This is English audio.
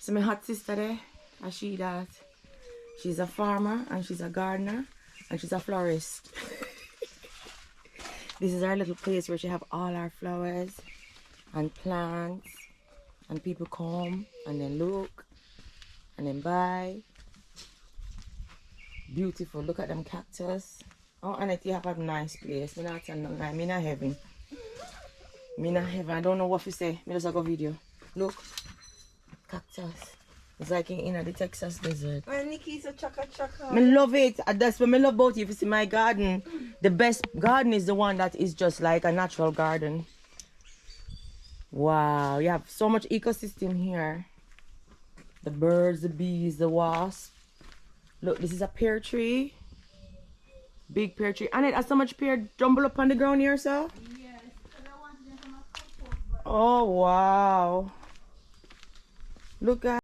So my hot sister there, and she that. She's a farmer and she's a gardener and she's a florist. This is our little place where she have all our flowers and plants, and people come and then look and then buy. Beautiful. Look at them cactus. Oh, Annette, you have a nice place. Me not saying nothing. Me not heaven. Me not heaven. I don't know what to say. Me just go video. Look. Cactus. It's like in the Texas desert. My Nikki's a chaka. I love it. That's what I love about it. If you see my garden, the best garden is the one that is just like a natural garden. Wow, you have so much ecosystem here. The birds, the bees, the wasps. Look, this is a pear tree. Big pear tree. And it has so much pear jumble up on the ground here, so? Yes, because I wanted them to have compost. Oh, wow. Look, guys.